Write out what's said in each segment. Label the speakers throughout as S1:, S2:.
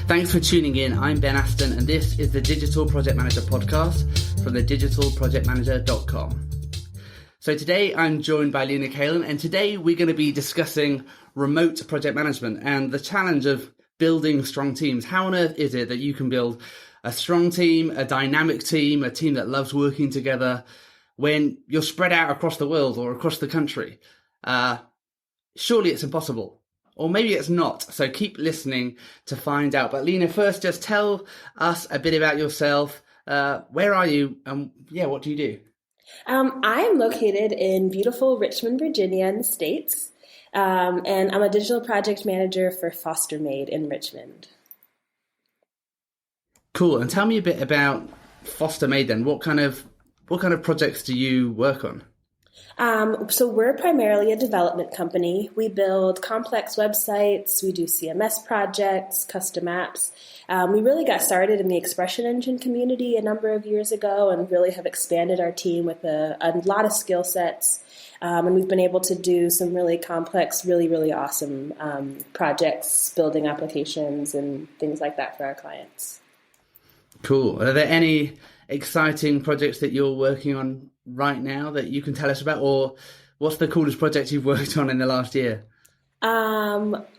S1: Thanks for tuning in. I'm Ben Aston, and this is the Digital Project Manager podcast from thedigitalprojectmanager.com. So today I'm joined by Lina Calin, and today we're going to be discussing remote project management and the challenge of building strong teams. How on earth is it that you can build a strong team, a dynamic team, a team that loves working together when you're spread out across the world or across the country? Surely it's impossible. Or maybe it's not. So keep listening to find out. But Lina, first, just tell us a bit about yourself. Where are you? And what do you do?
S2: I'm located in beautiful Richmond, Virginia in the States. And I'm a digital project manager for Foster Maid in Richmond.
S1: Cool. And tell me a bit about Foster Maid then. What kind of projects do you work on?
S2: So we're primarily a development company. We build complex websites. We do CMS projects, custom apps. We really got started in the expression engine community a number of years ago and really have expanded our team with a lot of skill sets. And we've been able to do some really complex, really, really awesome projects, building applications and things like that for our clients.
S1: Cool. Are there any exciting projects that you're working on right now that you can tell us about, or what's the coolest project you've worked on in the last year?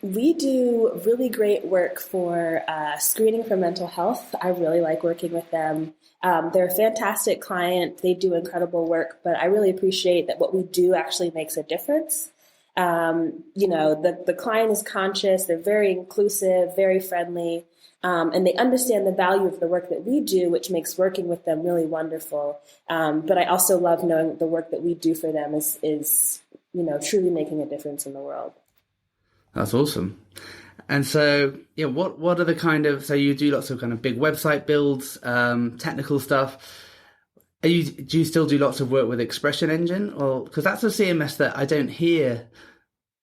S2: We do really great work for screening for mental health. I really like working with them. They're a fantastic client. They do incredible work, but I really appreciate that what we do actually makes a difference. The client is conscious. They're very inclusive, very friendly. And they understand the value of the work that we do, which makes working with them really wonderful. But I also love knowing that the work that we do for them is truly making a difference in the world.
S1: That's awesome. And so, what are the so you do lots of kind of big website builds, technical stuff. Do you still do lots of work with Expression Engine, or because that's a CMS that I don't hear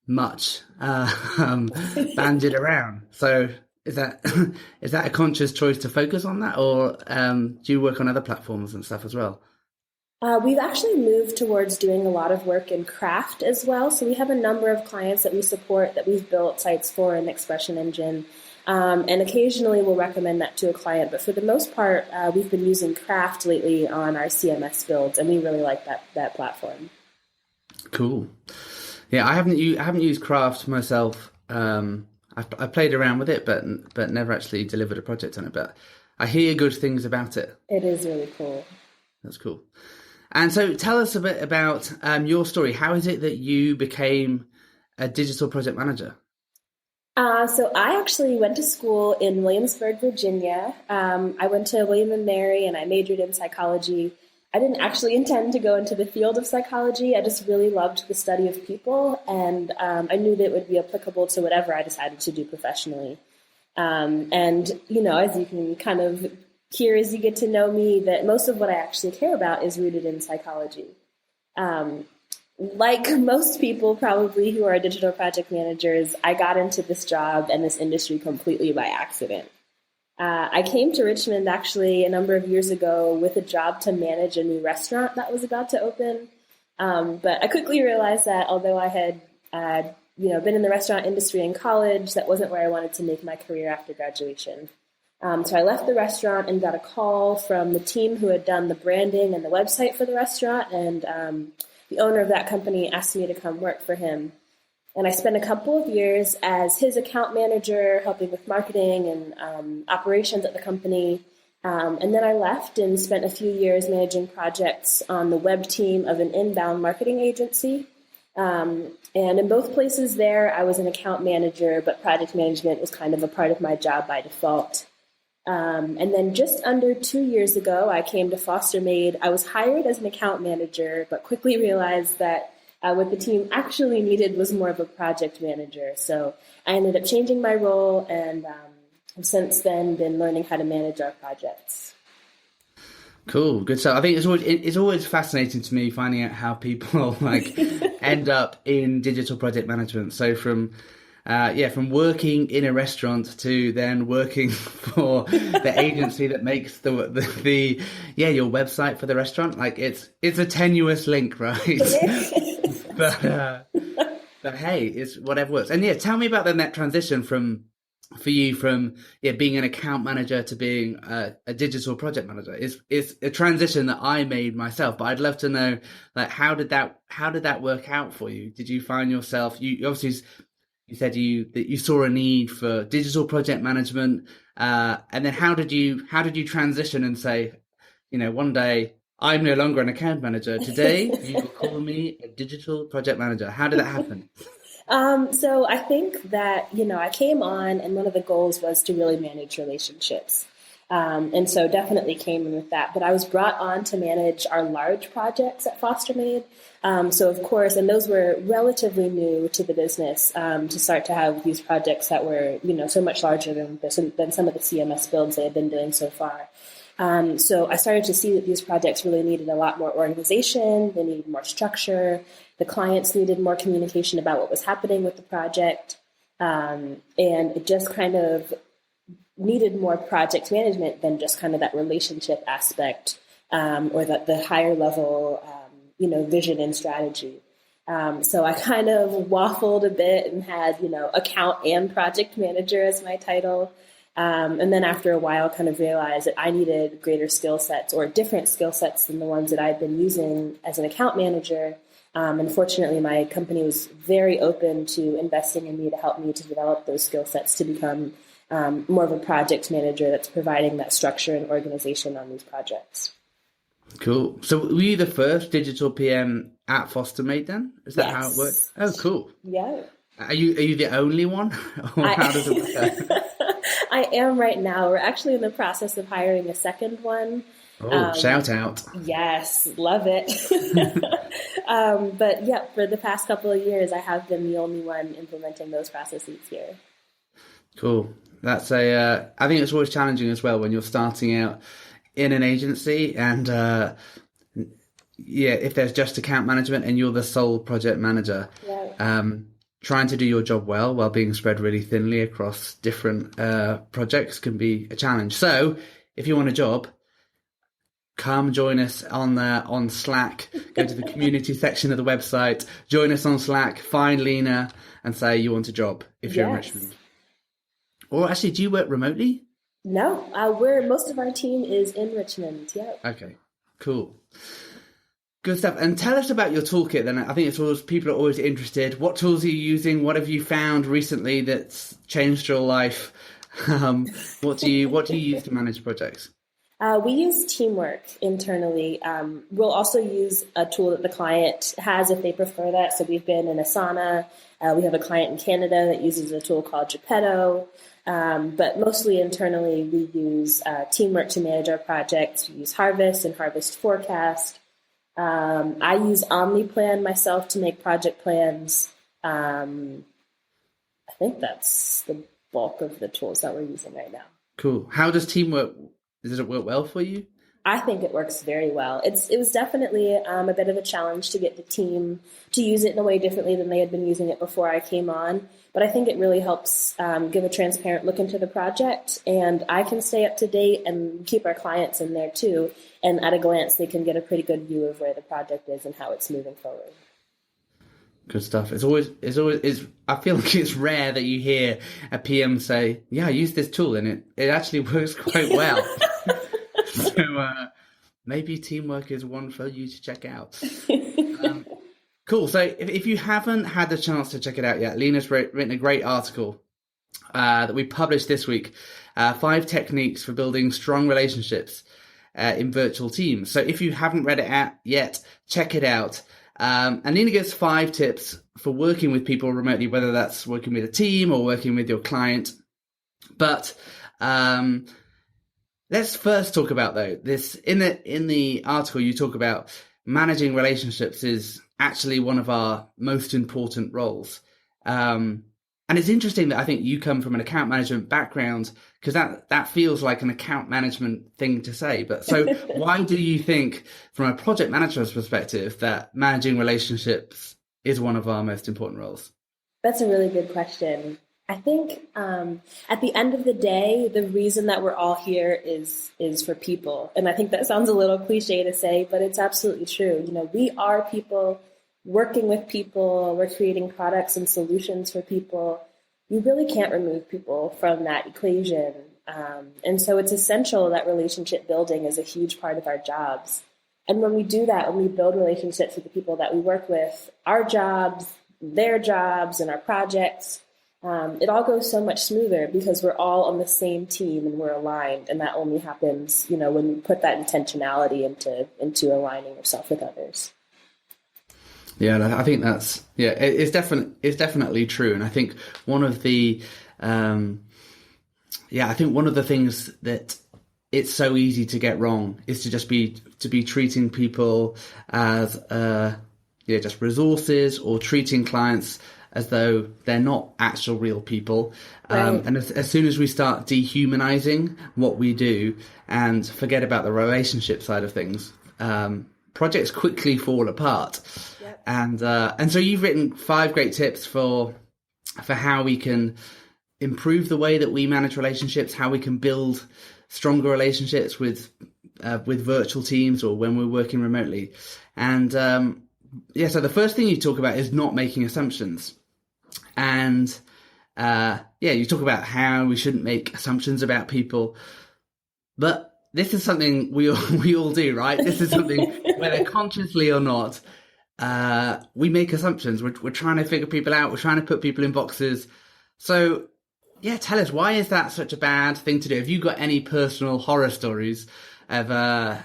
S1: much bandied around? So is that a conscious choice to focus on that, or do you work on other platforms and stuff as well?
S2: We've actually moved towards doing a lot of work in Craft as well. So we have a number of clients that we support that we've built sites for in Expression Engine. And occasionally we'll recommend that to a client. But for the most part, we've been using Craft lately on our CMS builds, and we really like that platform. Cool.
S1: Yeah, I haven't used Craft myself. I played around with it, but never actually delivered a project on it. But I hear good things about it.
S2: It is really cool.
S1: That's cool. And so tell us a bit about your story. How is it that you became a digital project manager?
S2: So I actually went to school in Williamsburg, Virginia. I went to William & Mary and I majored in psychology. I didn't actually intend to go into the field of psychology. I just really loved the study of people, and I knew that it would be applicable to whatever I decided to do professionally. And, as you can kind of hear as you get to know me, that most of what I actually care about is rooted in psychology. Like most people probably who are digital project managers, I got into this job and this industry completely by accident. I came to Richmond actually a number of years ago with a job to manage a new restaurant that was about to open. But I quickly realized that although I had been in the restaurant industry in college, that wasn't where I wanted to make my career after graduation. So I left the restaurant and got a call from the team who had done the branding and the website for the restaurant, and the owner of that company asked me to come work for him. And I spent a couple of years as his account manager, helping with marketing and operations at the company. And then I left and spent a few years managing projects on the web team of an inbound marketing agency. And in both places there, I was an account manager, but project management was kind of a part of my job by default. And then just under 2 years ago, I came to Foster Maid. I was hired as an account manager, but quickly realized that what the team actually needed was more of a project manager. So I ended up changing my role, and have since then been learning how to manage our projects.
S1: Cool, good stuff. I think it's always fascinating to me finding out how people end up in digital project management. So from working in a restaurant to then working for the agency that makes the your website for the restaurant. Like it's a tenuous link, right? but hey, it's whatever works. And tell me about the net transition from for you from being an account manager to being a digital project manager. It's a transition that I made myself, but I'd love to know, like, how did that work out for you? Did you find yourself, you obviously, you said that you saw a need for digital project management, and then how did you transition and say, one day I'm no longer an account manager. Today you will call me a digital project manager. How did that happen?
S2: So I think that, I came on and one of the goals was to really manage relationships. And so definitely came in with that. But I was brought on to manage our large projects at FosterMade. So of course, and those were relatively new to the business, to start to have these projects that were, so much larger than some of the CMS builds they had been doing so far. So I started to see that these projects really needed a lot more organization. They needed more structure. The clients needed more communication about what was happening with the project. And it just kind of needed more project management than just kind of that relationship aspect, or the higher level, vision and strategy. So I kind of waffled a bit and had, account and project manager as my title. And then after a while kind of realized that I needed greater skill sets or different skill sets than the ones that I'd been using as an account manager. And fortunately, my company was very open to investing in me to help me to develop those skill sets to become more of a project manager that's providing that structure and organization on these projects.
S1: Cool. So were you the first digital PM at FosterMade then? Is that how it worked? Oh, cool.
S2: Yeah.
S1: Are you the only one? Or how does it work?
S2: I am right now. We're actually in the process of hiring a second one.
S1: Oh, shout out.
S2: Yes, love it. But yeah, for the past couple of years, I have been the only one implementing those processes here.
S1: Cool. That's I think it's always challenging as well when you're starting out in an agency and, if there's just account management and you're the sole project manager, trying to do your job well while being spread really thinly across different projects can be a challenge. So if you want a job, come join us on Slack. Go to the community section of the website, join us on Slack, find Lina and say you want a job if you're in Richmond. Or actually, do you work remotely?
S2: No, most of our team is in Richmond. Yeah.
S1: Okay, cool. Good stuff. And tell us about your toolkit then. I think it's always, people are always interested. What tools are you using? What have you found recently that's changed your life? What do you use to manage projects?
S2: We use Teamwork internally. We'll also use a tool that the client has if they prefer that. So we've been in Asana. We have a client in Canada that uses a tool called Geppetto. But mostly internally, we use Teamwork to manage our projects. We use Harvest and Harvest Forecast. I use OmniPlan myself to make project plans. I think that's the bulk of the tools that we're using right now.
S1: Cool. How does Teamwork, does it work well for you?
S2: I think it works very well. It was definitely a bit of a challenge to get the team to use it in a way differently than they had been using it before I came on. But I think it really helps give a transparent look into the project, and I can stay up to date and keep our clients in there too. And at a glance, they can get a pretty good view of where the project is and how it's moving forward.
S1: Good stuff. It's always. I feel like it's rare that you hear a PM say, "Yeah, I use this tool and it actually works quite well." So maybe Teamwork is one for you to check out. Cool. So if you haven't had the chance to check it out yet, Lina's written a great article that we published this week, 5 techniques for building strong relationships in virtual teams. So if you haven't read it yet, check it out. And Lina gives 5 tips for working with people remotely, whether that's working with a team or working with your client. But let's first talk about, though, this in the article you talk about managing relationships is actually one of our most important roles. And it's interesting that I think you come from an account management background, because that feels like an account management thing to say. But so why do you think, from a project manager's perspective, that managing relationships is one of our most important roles?
S2: That's a really good question. I think at the end of the day, the reason that we're all here is for people. And I think that sounds a little cliche to say, but it's absolutely true. We are people working with people. We're creating products and solutions for people. you really can't remove people from that equation. And so it's essential that relationship building is a huge part of our jobs. And when we do that, when we build relationships with the people that we work with, our jobs, their jobs, and our projects, it all goes so much smoother because we're all on the same team and we're aligned. And that only happens, when you put that intentionality into aligning yourself with others.
S1: Yeah, I think that's, it's definitely true. And I think one of the, one of the things that it's so easy to get wrong is to be treating people as, just resources, or treating clients as though they're not actual real people.
S2: Right.
S1: And as soon as we start dehumanizing what we do and forget about the relationship side of things, projects quickly fall apart.
S2: Yep.
S1: And so you've written 5 great tips for how we can improve the way that we manage relationships, how we can build stronger relationships with virtual teams or when we're working remotely. And so the first thing you talk about is not making assumptions. And you talk about how we shouldn't make assumptions about people. But this is something we all do, right? This is something, whether consciously or not, we make assumptions. We're trying to figure people out. We're trying to put people in boxes. So, tell us, why is that such a bad thing to do? Have you got any personal horror stories of,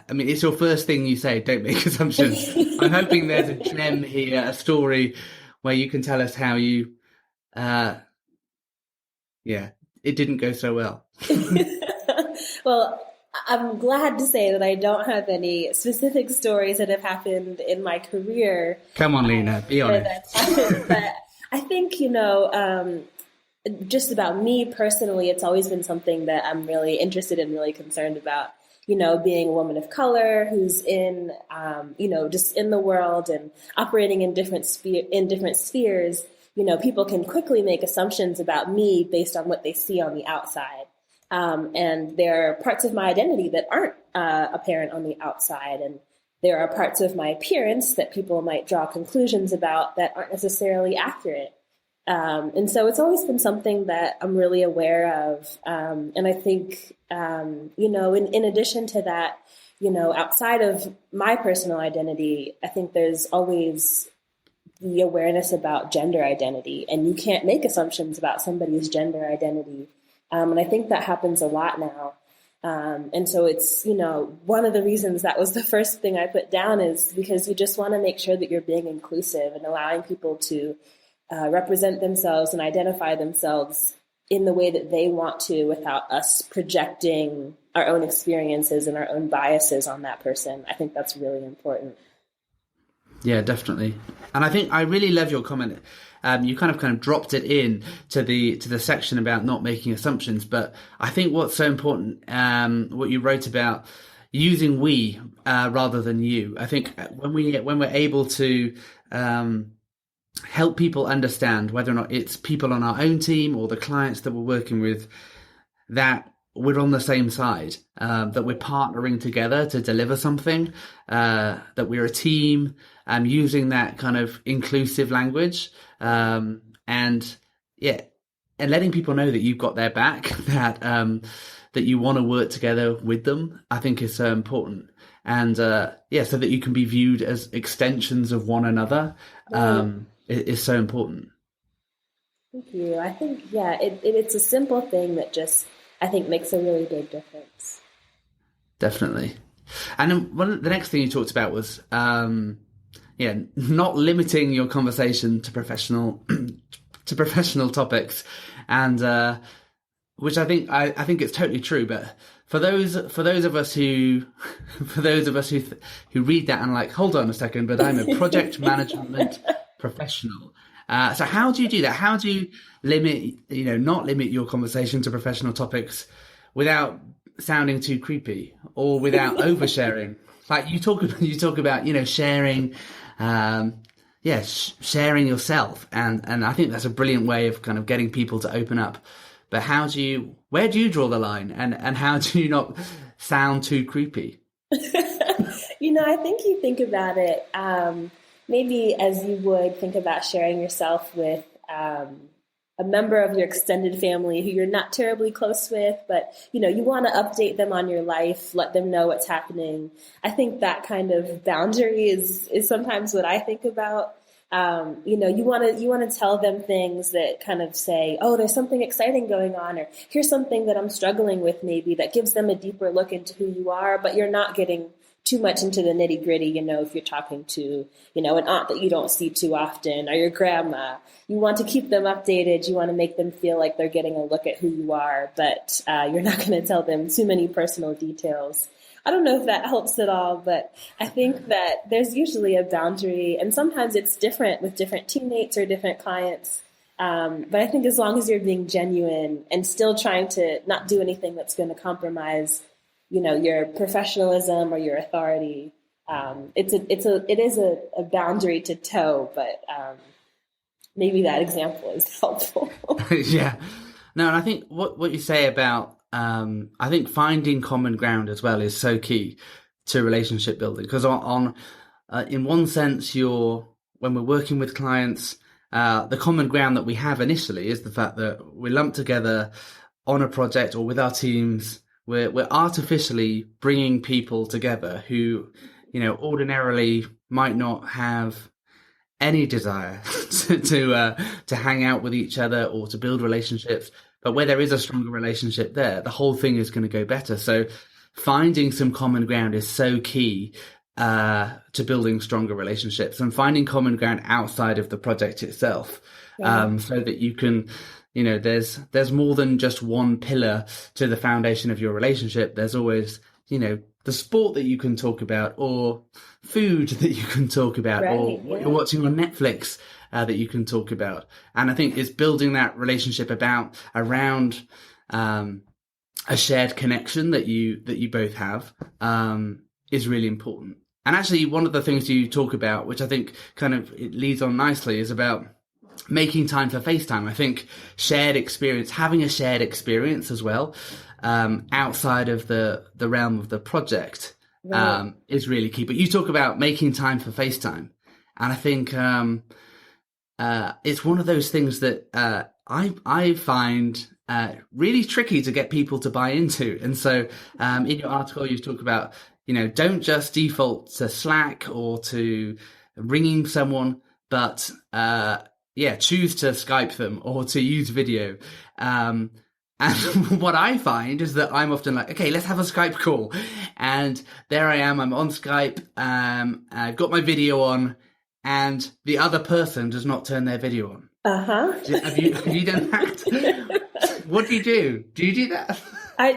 S1: it's your first thing you say, don't make assumptions. I'm hoping there's a gem here, a story where you can tell us how you, it didn't go so well.
S2: Well, I'm glad to say that I don't have any specific stories that have happened in my career.
S1: Come on, Lina, be honest.
S2: But I think, just about me personally, it's always been something that I'm really interested in, really concerned about, being a woman of color who's in, just in the world and operating in different spheres. People can quickly make assumptions about me based on what they see on the outside. And there are parts of my identity that aren't apparent on the outside. And there are parts of my appearance that people might draw conclusions about that aren't necessarily accurate. And so it's always been something that I'm really aware of. And I think, in addition to that, outside of my personal identity, I think there's always the awareness about gender identity. And you can't make assumptions about somebody's gender identity. And I think that happens a lot now. And so it's, one of the reasons that was the first thing I put down is because you just want to make sure that you're being inclusive and allowing people to represent themselves and identify themselves in the way that they want to without us projecting our own experiences and our own biases on that person. I think that's really important.
S1: Yeah, definitely. And I think I really love your comment. You kind of dropped it in to the section about not making assumptions. But I think what's so important, what you wrote about using we rather than you. I think when we're able to help people understand whether or not it's people on our own team or the clients that we're working with, that we're on the same side, that we're partnering together to deliver something, that we're a team, using that kind of inclusive language, and letting people know that you've got their back, that you want to work together with them, I think is so important. And so that you can be viewed as extensions of one another, is so important.
S2: Thank you. I think, it's a simple thing that just, I think, makes a really big difference. Definitely.
S1: And then the next thing you talked about was, not limiting your conversation to professional topics, and which I think it's totally true. But for those of us who read that and like, hold on a second, but I'm a project management professional. So how do you do that? How do you not limit your conversation to professional topics without sounding too creepy or without oversharing? Like you talk about, sharing, sharing yourself. And I think that's a brilliant way of kind of getting people to open up. But where do you draw the line, and how do you not sound too creepy?
S2: I think you think about it, maybe as you would think about sharing yourself with, a member of your extended family who you're not terribly close with, but, you know, you want to update them on your life, let them know what's happening. I think that kind of boundary is sometimes what I think about. You know, you want to tell them things that kind of say, oh, there's something exciting going on, or here's something that I'm struggling with, maybe that gives them a deeper look into who you are, but you're not getting too much into the nitty gritty. You know, if you're talking to, you know, an aunt that you don't see too often, or your grandma, you want to keep them updated. You want to make them feel like they're getting a look at who you are, but you're not going to tell them too many personal details. I don't know if that helps at all, but I think that there's usually a boundary, and sometimes it's different with different teammates or different clients. But I think as long as you're being genuine and still trying to not do anything that's going to compromise, you know, your professionalism or your authority, it is a boundary to toe, but maybe that example is helpful.
S1: Yeah. No, and I think what you say about, I think finding common ground as well is so key to relationship building, because in one sense, when we're working with clients, the common ground that we have initially is the fact that we're lumped together on a project or with our teams. We're artificially bringing people together who, you know, ordinarily might not have any desire to hang out with each other or to build relationships. But where there is a stronger relationship there, the whole thing is going to go better. So finding some common ground is so key to building stronger relationships, and finding common ground outside of the project itself, so that you can, you know, there's more than just one pillar to the foundation of your relationship. There's always, you know, the sport that you can talk about, or food that you can talk about, or what you're watching on Netflix that you can talk about. And I think it's building that relationship around a shared connection that you both have is really important. And actually, one of the things you talk about, which I think kind of it leads on nicely, is about making time for FaceTime. I think having a shared experience as well, outside of the realm of the project, is really key. But you talk about making time for FaceTime, and I think it's one of those things that I find really tricky to get people to buy into. And so in your article, you talk about, you know, don't just default to Slack or to ringing someone, but choose to Skype them or to use video. And what I find is that I'm often like, okay, let's have a Skype call. And there I am, I'm on Skype, I've got my video on, and the other person does not turn their video on. Have you done that? What do you do? Do you do that?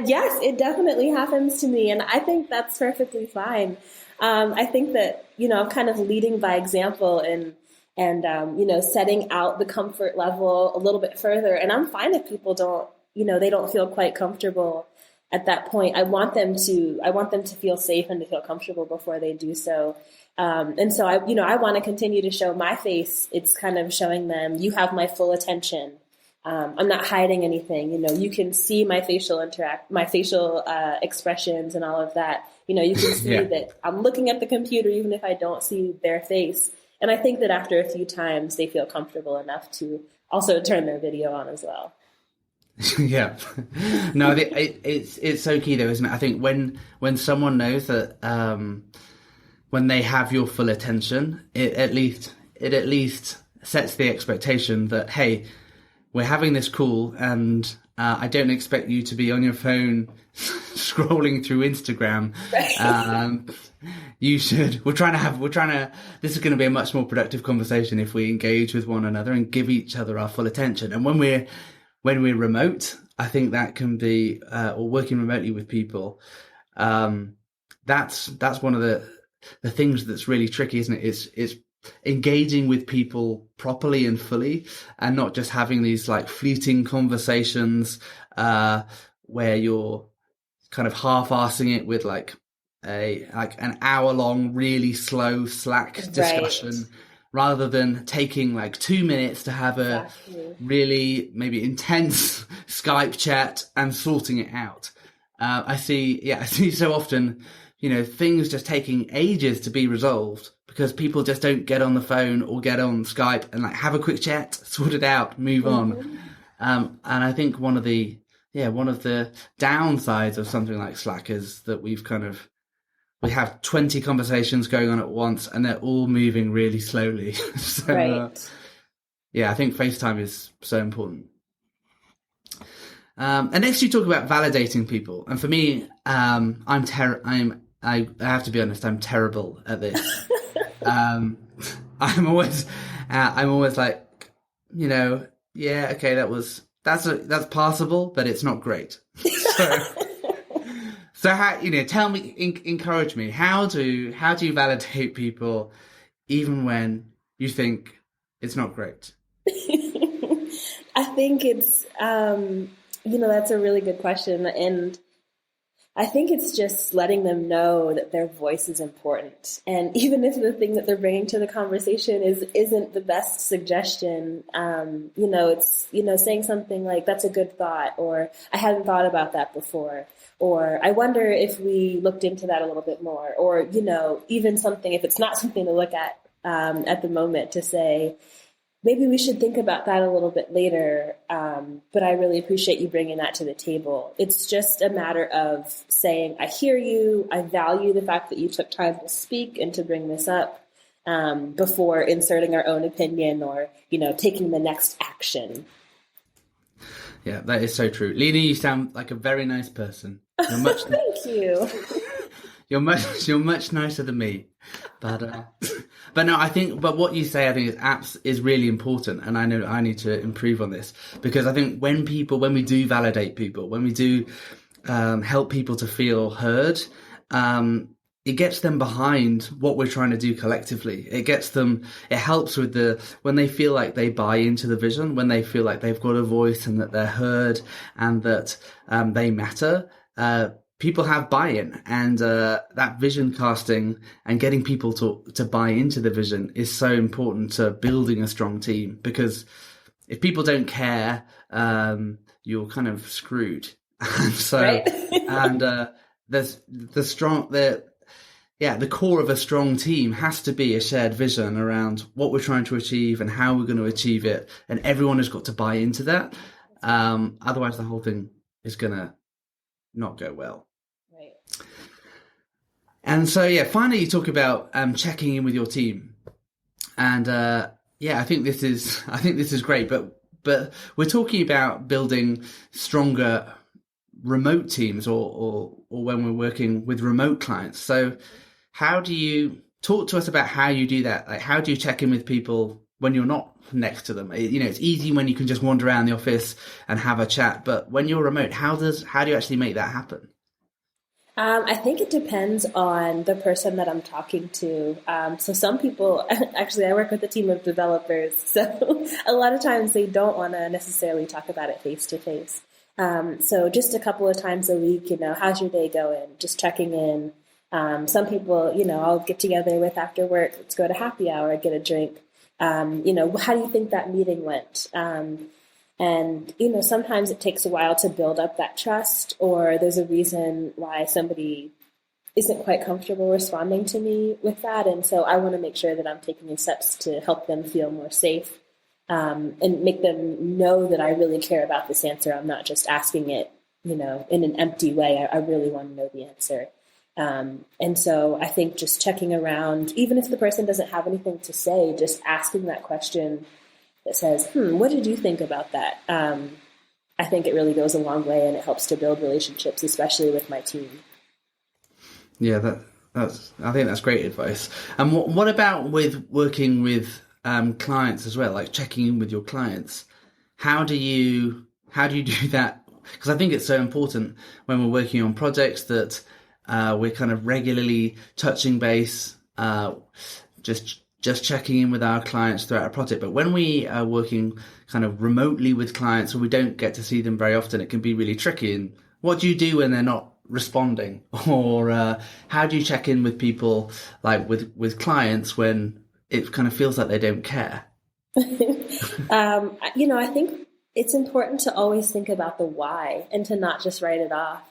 S2: Yes, it definitely happens to me. And I think that's perfectly fine. I think that, you know, I'm kind of leading by example and you know, setting out the comfort level a little bit further. And I'm fine if people they don't feel quite comfortable at that point. I want them to feel safe and to feel comfortable before they do so. And so I want to continue to show my face. It's kind of showing them, you have my full attention. I'm not hiding anything. You know, you can see my facial expressions and all of that. You know, you can see that I'm looking at the computer, even if I don't see their face. And I think that after a few times, they feel comfortable enough to also turn their video on as well.
S1: Yeah. No, it's so key though, isn't it? I think when someone knows that, when they have your full attention, it at least sets the expectation that, hey, we're having this call, and I don't expect you to be on your phone scrolling through Instagram. This is going to be a much more productive conversation if we engage with one another and give each other our full attention. And when we're remote, I think that can be, or working remotely with people, that's one of the things that's really tricky, isn't it? It's engaging with people properly and fully, and not just having these like fleeting conversations where you're kind of half-arsing it with like an hour-long, really slow Slack discussion, rather than taking like 2 minutes to have a really maybe intense Skype chat and sorting it out. I see so often, you know, things just taking ages to be resolved because people just don't get on the phone or get on Skype and like have a quick chat, sort it out, move on. And I think one of the downsides of something like Slack is that we have 20 conversations going on at once and they're all moving really slowly. So,
S2: Right.
S1: I think FaceTime is so important. And next you talk about validating people. And for me, I have to be honest, I'm terrible at this. I'm always like, yeah, okay, that's passable, but it's not great. So how, tell me, encourage me. How do you validate people even when you think it's not great?
S2: I think it's, that's a really good question. And I think it's just letting them know that their voice is important. And even if the thing that they're bringing to the conversation isn't the best suggestion, it's, saying something like, that's a good thought, or I hadn't thought about that before, or I wonder if we looked into that a little bit more, or, even something, if it's not something to look at the moment, to say, maybe we should think about that a little bit later, but I really appreciate you bringing that to the table. It's just a matter of saying, I hear you, I value the fact that you took time to speak and to bring this up before inserting our own opinion or, taking the next action.
S1: Yeah, that is so true. Lina, you sound like a very nice person. You're much
S2: Thank you.
S1: You're much nicer than me, but no, but what you say, I think is really important, and I know I need to improve on this, because I think when we do validate people, when we do help people to feel heard, it gets them behind what we're trying to do collectively. It helps with when they feel like they buy into the vision, when they feel like they've got a voice and that they're heard and that they matter. People have buy-in, and that vision casting and getting people to buy into the vision is so important to building a strong team, because if people don't care, you're kind of screwed. And so,
S2: right.
S1: and there's the core of a strong team has to be a shared vision around what we're trying to achieve and how we're going to achieve it, and everyone has got to buy into that. Otherwise, the whole thing is going to not go well. And so, finally, you talk about checking in with your team, and I think this is great. But we're talking about building stronger remote teams, or when we're working with remote clients. So, how do you talk to us about how you do that? Like, how do you check in with people when you're not next to them? It's easy when you can just wander around the office and have a chat, but when you're remote, how do you actually make that happen?
S2: I think it depends on the person that I'm talking to. So some people, actually, I work with a team of developers, so a lot of times they don't want to necessarily talk about it face to face. So just a couple of times a week, how's your day going? Just checking in. Some people, I'll get together with after work. Let's go to happy hour, get a drink. How do you think that meeting went? And, sometimes it takes a while to build up that trust, or there's a reason why somebody isn't quite comfortable responding to me with that. And so I want to make sure that I'm taking the steps to help them feel more safe, and make them know that I really care about this answer. I'm not just asking it, in an empty way. I really want to know the answer. And so I think just checking around, even if the person doesn't have anything to say, just asking that question that says, what did you think about that? I think it really goes a long way, and it helps to build relationships, especially with my team.
S1: Yeah, I think that's great advice. And what about with working with clients as well, like checking in with your clients? How do you do that? Because I think it's so important when we're working on projects that we're kind of regularly touching base, just checking in with our clients throughout a project. But when we are working kind of remotely with clients, or we don't get to see them very often, it can be really tricky. And what do you do when they're not responding? Or how do you check in with people, like with clients, when it kind of feels like they don't care?
S2: I think it's important to always think about the why and to not just write it off.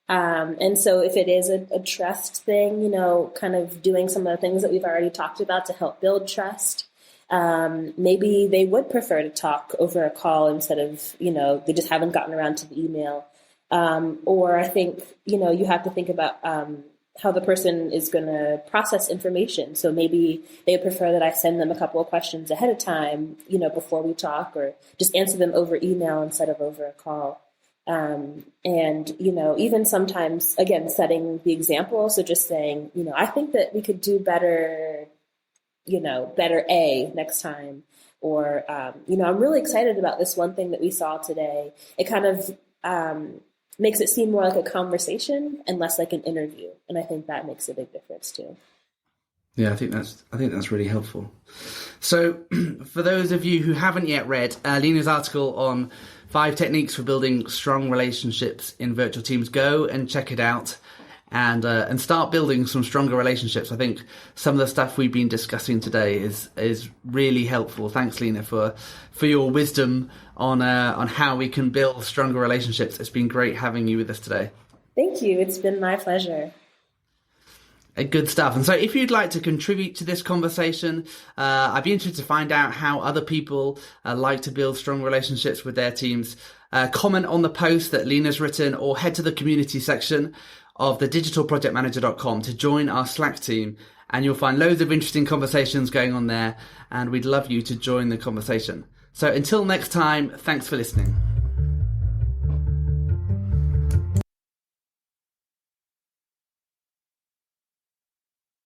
S2: And so if it is a trust thing, kind of doing some of the things that we've already talked about to help build trust, Maybe they would prefer to talk over a call instead of, they just haven't gotten around to the email. Or I think, you have to think about how the person is going to process information. So maybe they prefer that I send them a couple of questions ahead of time, before we talk, or just answer them over email instead of over a call. And, even sometimes, again, setting the example. So just saying, I think that we could do better, better A next time. Or, I'm really excited about this one thing that we saw today. It kind of makes it seem more like a conversation and less like an interview. And I think that makes a big difference too.
S1: Yeah, I think that's really helpful. So for those of you who haven't yet read Lina's article on 5 techniques for building strong relationships in virtual teams, go and check it out and start building some stronger relationships. I think some of the stuff we've been discussing today is really helpful. Thanks, Lina, for your wisdom on how we can build stronger relationships. It's been great having you with us today.
S2: Thank you. It's been my pleasure.
S1: Good stuff. And so if you'd like to contribute to this conversation, I'd be interested to find out how other people like to build strong relationships with their teams. Comment on the post that Lina's written, or head to the community section of the digitalprojectmanager.com to join our Slack team. And you'll find loads of interesting conversations going on there. And we'd love you to join the conversation. So until next time, thanks for listening.